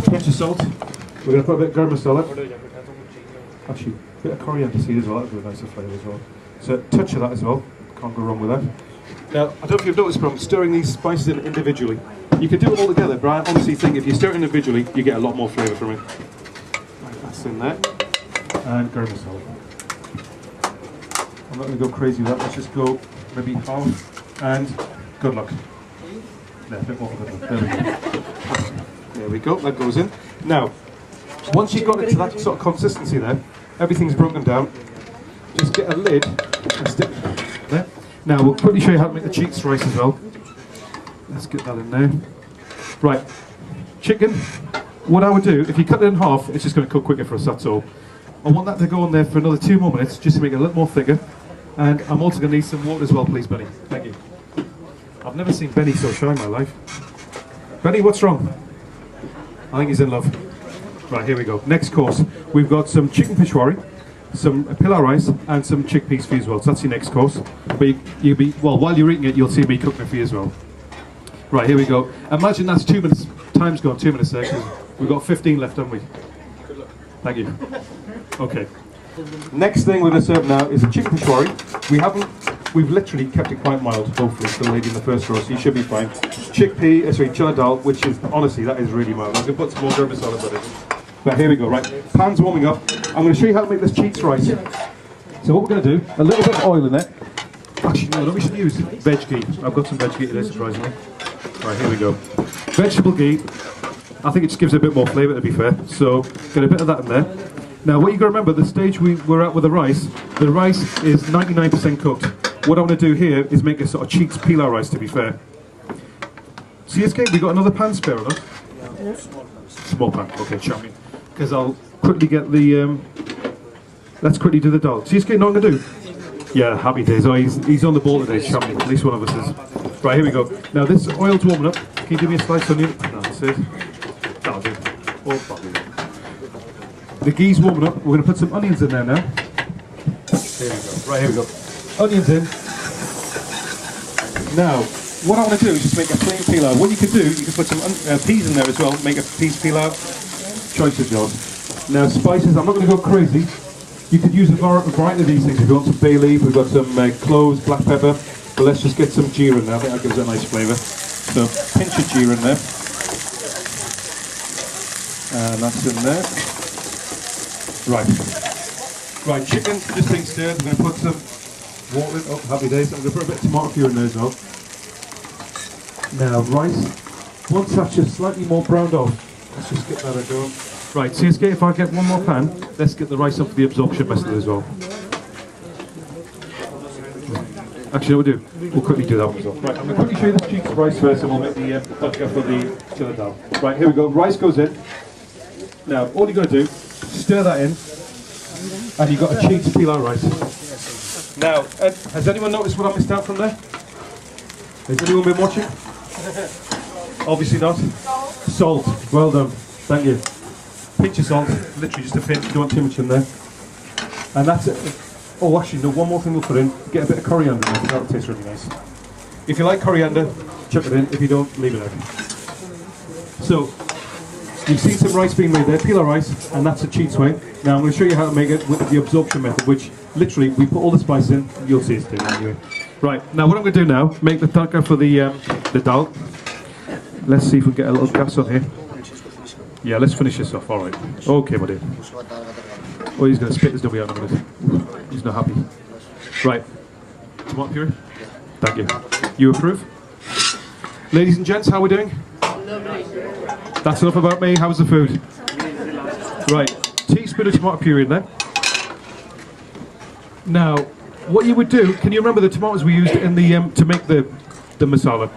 pinch of salt. We're going to put a bit of garam masala. Actually, a bit of coriander seed as well, that'll be a nicer flavour as well. So a touch of that as well, can't go wrong with that. Now, I don't know if you've noticed, but I'm stirring these spices in individually. You can do it all together, but I honestly think if you stir it individually, you get a lot more flavour from it. Right, that's in there. And garam masala. I'm not going to go crazy with that, let's just go maybe half, and good luck. No, a bit more good luck. There we go. There we go, that goes in. Now, once you've got it to that sort of consistency there, everything's broken down, just get a lid and stick it there. Now, we'll quickly show you how to make the cheeks rice as well. Let's get that in there. Right, chicken, what I would do, if you cut it in half, it's just going to cook quicker for us, that's all. I want that to go on there for another 2 more minutes, just to make it a little more thicker. And I'm also going to need some water as well, please, Benny. Thank you. I've never seen Benny so shy in my life. Benny, what's wrong? I think he's in love. Right, here we go. Next course, we've got some chicken peshwari, some pilau rice, and some chickpeas for you as well. So that's your next course. But you'll be, well, while you're eating it, you'll see me cooking it for you as well. Right, here we go. Imagine that's 2 minutes. Time's gone, 2 minutes there, 'cause we've got 15 left, haven't we? Good luck. Thank you. Okay. Next thing we're going to serve now is a chicken peshwari. We've literally kept it quite mild, hopefully, for the lady in the first row, so you should be fine. Channa daal, which is, honestly, that is really mild. I'm going to put some more garam masala on it. But here we go, right. Pan's warming up. I'm going to show you how to make this cheeks rice. So what we're going to do, a little bit of oil in it. Actually, no, we should use veg ghee. I've got some veg ghee today, surprisingly. Right, here we go. Vegetable ghee. I think it just gives it a bit more flavour, to be fair. So, get a bit of that in there. Now, what you've got to remember, the stage we're at with the rice is 99% cooked. What I want to do here is make a sort of cheeks pilau rice, to be fair. CSK, we got another pan spare or not? Yes. Small pan, okay, champion. Because I'll quickly get the, let's quickly do the daal. CSK, know what I'm going to do? Yeah, happy days. Oh, he's on the ball today, champion. At least one of us is. Right, here we go. Now, this oil's warming up. Can you give me a slice of onion? That's it. That'll do. Oh, the ghee's warming up. We're going to put some onions in there now. Here we go. Right, here we go. Onions in. Now, what I want to do is just make a plain pilau. What you could do, you could put some peas in there as well. Make a peas pilau. Choice of yours. Now, spices, I'm not going to go crazy. You could use a variety of these things. If you want some bay leaf, we've got some cloves, black pepper. But let's just get some jeera in there. I think that gives it a nice flavour. So, pinch of jeera in there. And that's in there. Right. Right, chicken, just being stirred. I'm going to put some water in. Oh, happy days. I'm going to put a bit of tomato puree in there as well. Now, rice. Once that's just slightly more browned off, let's just get that a go. Right, CSK, if I get one more pan, let's get the rice up for the absorption method as well. Actually, we'll quickly do that one as well. Right, I'm going to quickly show you the cheeks rice first, and we'll make the tadka for the channa daal. Right, here we go. Rice goes in. Now, all you've got to do, stir that in, and you've got a cheeks pilau rice. Now, has anyone noticed what I missed out from there? Has anyone been watching? Obviously not. Salt. Well done. Thank you. Pinch of salt, literally just a pinch, you don't want too much in there. And that's it. Oh, actually, no, one more thing we'll put in. Get a bit of coriander in there, that'll taste really nice. If you like coriander, chuck it in. If you don't, leave it out. So, you've seen some rice being made there, pilau rice, and that's a cheats way. Now, I'm going to show you how to make it with the absorption method, which literally, we put all the spices in, you'll see it's doing anyway. Right, now what I'm going to do now, make the tadka for the daal. Let's see if we can get a little gas on here. Yeah, let's finish this off, alright. Okay, buddy. Oh, he's going to spit his dummy out in a minute. He's not happy. Right. Tomato puree? Thank you. You approve? Ladies and gents, how are we doing? That's enough about me. How's the food? Right. Teaspoon of tomato puree in there. Now, what you would do, can you remember the tomatoes we used in the to make the masala?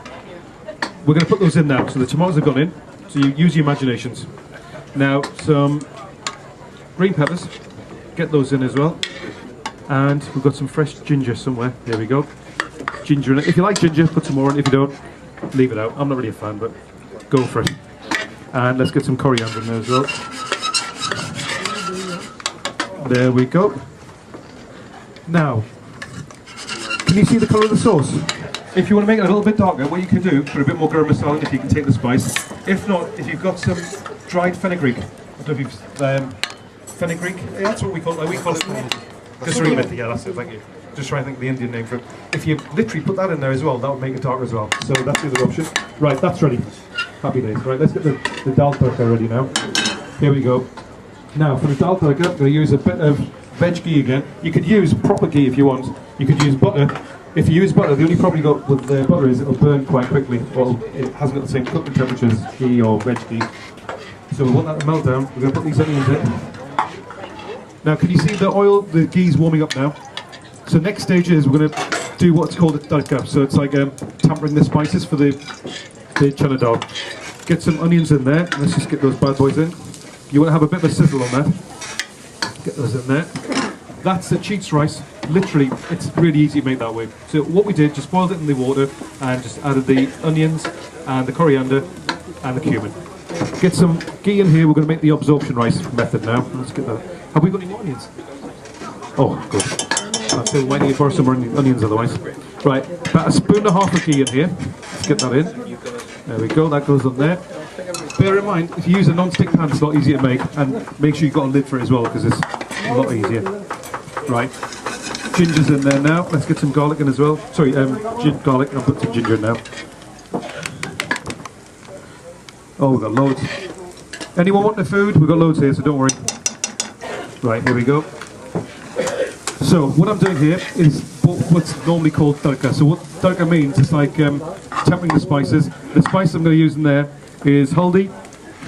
We're going to put those in now. So the tomatoes have gone in. So you use your imaginations. Now, some green peppers. Get those in as well. And we've got some fresh ginger somewhere. There we go. Ginger in it. If you like ginger, put some more in. If you don't, leave it out. I'm not really a fan, but go for it. And let's get some coriander in there as well. There we go. Now, can you see the colour of the sauce? If you want to make it a little bit darker, what you can do, put a bit more garam masala in if you can take the spice. If not, if you've got some dried fenugreek. I don't know if you've fenugreek. Yeah, that's what we call it. We call it kasuri methi. Yeah, that's it. Thank you. Just trying to think of the Indian name for it. If you literally put that in there as well, that would make it darker as well. So that's the other option. Right, that's ready. Happy days. Right, let's get the dal tadka ready now. Here we go. Now for the dal tadka, I'm going to use a bit of veg ghee again. You could use proper ghee if you want. You could use butter. If you use butter, the only problem you got with the butter is it'll burn quite quickly. Or it hasn't got the same cooking temperature as ghee or veg ghee. So we want that to melt down. We're going to put these onions in. Now can you see the oil, the ghee's warming up now? So next stage is we're going to do what's called a tadka. So it's like tampering the spices for the chana dal. Get some onions in there. Let's just get those bad boys in. You want to have a bit of a sizzle on that. Get those in there. That's the cheats rice. Literally, it's really easy to make that way. So what we did, just boiled it in the water and just added the onions and the coriander and the cumin. Get some ghee in here. We're going to make the absorption rice method now. Let's get that. Have we got any more onions? Oh, good. I still might need for some more onions otherwise. Right, about a spoon and a half of ghee in here. Let's get that in. There we go, that goes on there. Bear in mind, if you use a non-stick pan, it's a lot easier to make, and make sure you've got a lid for it as well, because it's a lot easier. Right, ginger's in there now. Let's get some garlic in as well. Sorry, garlic, I'll put some ginger in now. Oh, we've got loads. Anyone want the food? We've got loads here, so don't worry. Right, here we go. So, what I'm doing here is what's normally called tadka. So what tadka means, it's like tempering the spices. The spice I'm going to use in there is haldi,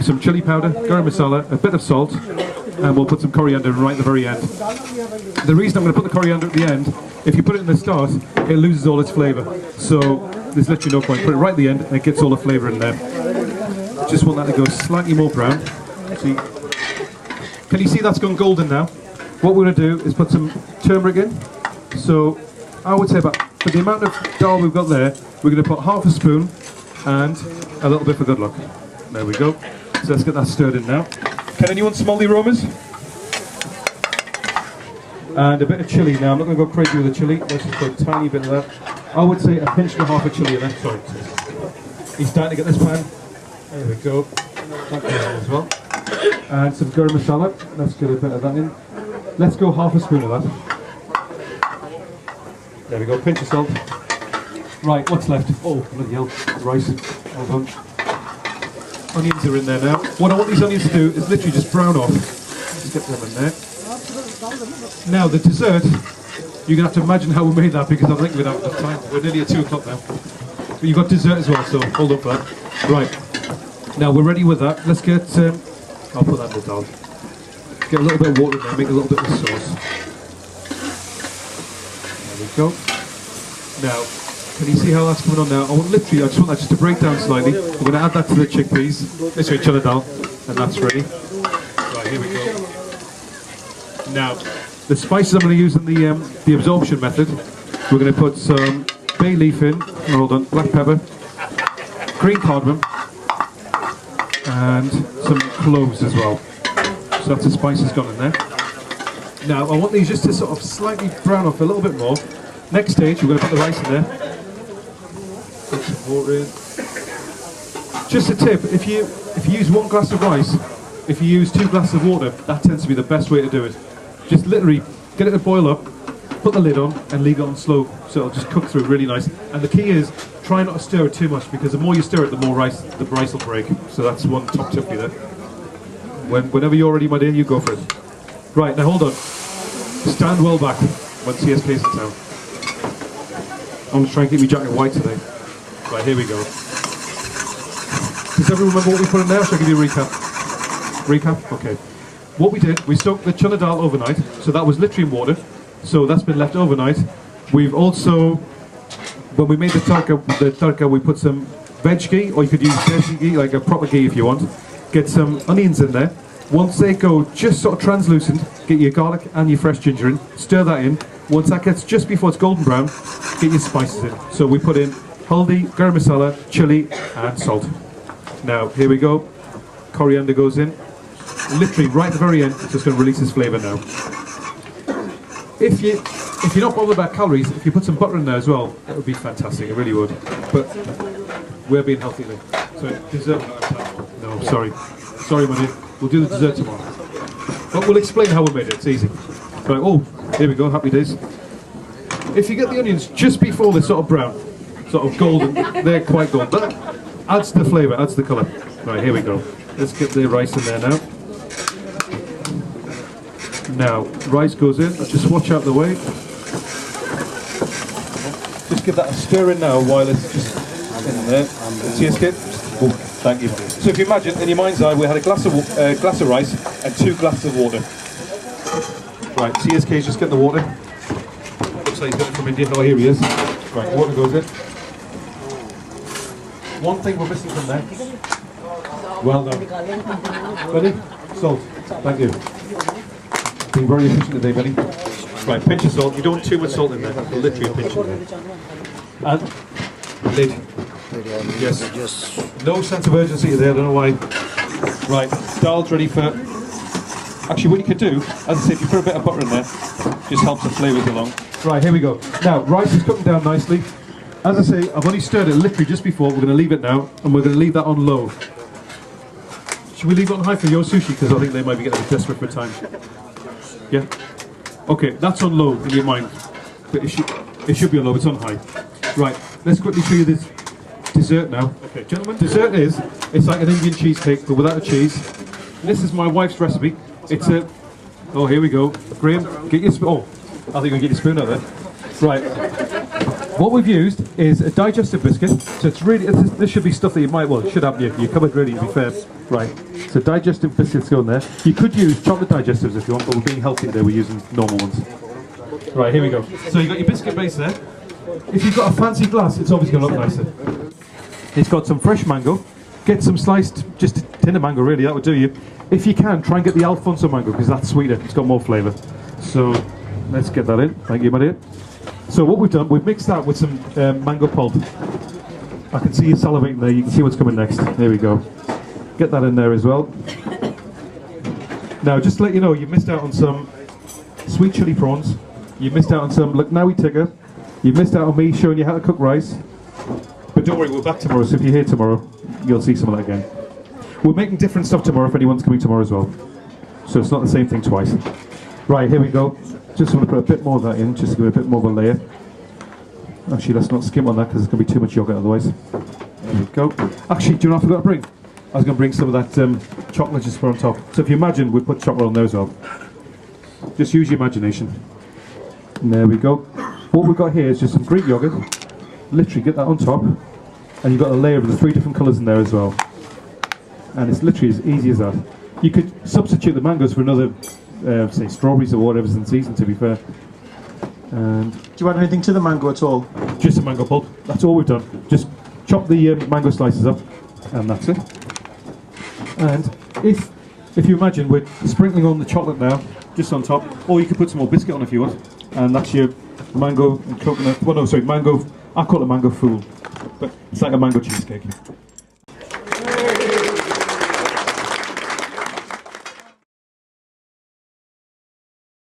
some chili powder, garam masala, a bit of salt, and we'll put some coriander right at the very end. The reason I'm going to put the coriander at the end, if you put it in the start, it loses all its flavour. So there's literally no point. Put it right at the end and it gets all the flavour in there. Just want that to go slightly more brown. See? Can you see that's gone golden now? What we're going to do is put some turmeric in. So I would say about, for the amount of dal we've got there, we're going to put half a spoon and a little bit for good luck. There we go. So let's get that stirred in now. Can anyone smell the aromas? And a bit of chilli. Now I'm not going to go crazy with the chilli. Let's just put a tiny bit of that. I would say a pinch and a half of chilli in there. Sorry. He's starting to get this pan. There we go. That goes in as well. And some garam masala. Let's get a bit of that in. Let's go half a spoon of that. There we go, pinch of salt. Right, what's left? Oh, bloody hell, rice. Well done. Onions are in there now. What I want these onions to do is literally just brown off. Just get them in there. Now, the dessert, you're going to have to imagine how we made that because I'm thinking we don't have enough time. We're nearly at 2 o'clock now. But you've got dessert as well, so hold up for that. Right, now we're ready with that. Let's get, I'll put that in the dal. Get a little bit of water in there, make a little bit of sauce. There we go. Now, can you see how that's coming on now? I just want that just to break down slightly. We're going to add that to the chickpeas. This way, chana dal, and that's ready. Right, here we go. Now, the spices I'm going to use in the absorption method, we're going to put some bay leaf in, hold on, black pepper, green cardamom, and some cloves as well. So that's the spices gone in there. Now I want these just to sort of slightly brown off a little bit more. Next stage, we're going to put the rice in there. Put some water in. Just a tip: if you use 1 glass of rice, if you use 2 glasses of water, that tends to be the best way to do it. Just literally get it to boil up, put the lid on, and leave it on slow, so it'll just cook through really nice. And the key is try not to stir it too much because the more you stir it, the more the rice will break. So that's one top tip for you there. Whenever you're ready, my dear, you go for it. Right, now hold on. Stand well back when CSK's in town. I'm going to try and keep my jacket white today. Right, here we go. Does everyone remember what we put in there? Shall I give you a recap? Recap? Okay. What we did, we soaked the chana dal overnight, so that was literally in water. So that's been left overnight. We've also, when we made the tadka, we put some veg ghee, or you could use desi ghee, like a proper ghee if you want. Get some onions in there. Once they go just sort of translucent, get your garlic and your fresh ginger in, stir that in. Once that gets just before it's golden brown, get your spices in. So we put in haldi, garam masala, chili and salt. Now here we go, coriander goes in. Literally right at the very end, it's just going to release its flavour now. If you're not bothered about calories, if you put some butter in there as well, that would be fantastic, it really would. But we're being healthy. So dessert, no, sorry. Sorry, buddy. We'll do the dessert tomorrow. But we'll explain how we made it. It's easy. Right. Oh, here we go. Happy days. If you get the onions just before they're sort of brown, sort of golden, they're quite golden. That adds the flavour, adds the colour. Right. Here we go. Let's get the rice in there now. Now, rice goes in. Just watch out the way. Just give that a stir in now while it's just in there. See it, Skip? Oh, thank you. So if you imagine, in your mind's eye, we had a glass of rice and 2 glasses of water. Right, CSK's just getting the water. Looks like he's got it from India. Oh, here he is. Right, water goes in. One thing we're missing from there. Well done. Ready? Salt. Thank you. Being very efficient today, Benny. Right, pinch of salt. You don't want too much salt in there. Literally a pinch in there. And lid. Yes. No sense of urgency there. I don't know why. Right, daal's ready for. Actually, what you could do, as I say, if you put a bit of butter in there, just helps the flavours along. Right, here we go. Now, rice is cooking down nicely. As I say, I've only stirred it literally just before. We're going to leave it now, and we're going to leave that on low. Should we leave it on high for your sushi? Because I think they might be getting desperate for time. Yeah? Okay, that's on low in your mind. But it should be on low, it's on high. Right, let's quickly show you this dessert now. Okay, gentlemen, dessert it's like an Indian cheesecake, but without a cheese. This is my wife's recipe. It's a... Oh, here we go. Graham, get your spoon. Oh, I think you can get your spoon out there. Right. What we've used is a digestive biscuit. So it's really... this should be stuff that you might... Well, it should have your cupboard ready, to be fair. Right. So digestive biscuits go in there. You could use chocolate digestives if you want, but we're being healthy today. We're using normal ones. Right, here we go. So you've got your biscuit base there. If you've got a fancy glass, it's obviously going to look nicer. It's got some fresh mango. Get some sliced, just a tin of mango really, that would do you. If you can, try and get the Alfonso mango, because that's sweeter, it's got more flavour. So, let's get that in. Thank you, my dear. So what we've done, we've mixed that with some mango pulp. I can see you salivating there, you can see what's coming next. There we go. Get that in there as well. Now, just to let you know, you've missed out on some sweet chilli prawns. You've missed out on some Lucknowi tikka. You've missed out on me showing you how to cook rice. But don't worry, we're back tomorrow, so if you're here tomorrow, you'll see some of that again. We're making different stuff tomorrow if anyone's coming tomorrow as well. So it's not the same thing twice. Right, here we go. Just want to put a bit more of that in, just to give it a bit more of a layer. Actually, let's not skim on that because there's going to be too much yogurt otherwise. There we go. Actually, do you know what I forgot to bring? I was going to bring some of that chocolate just for on top. So if you imagine, we put chocolate on there as well. Just use your imagination. And there we go. What we've got here is just some Greek yogurt. Literally get that on top. And you've got a layer of the 3 different colours in there as well. And it's literally as easy as that. You could substitute the mangoes for another, say, strawberries or whatever's in season, to be fair. And do you add anything to the mango at all? Just a mango pulp. That's all we've done. Just chop the mango slices up, and that's it. And if you imagine, we're sprinkling on the chocolate now, just on top, or you could put some more biscuit on if you want. And that's your mango and coconut. Well, no, sorry, mango. I call it mango fool, but it's like a mango cheesecake.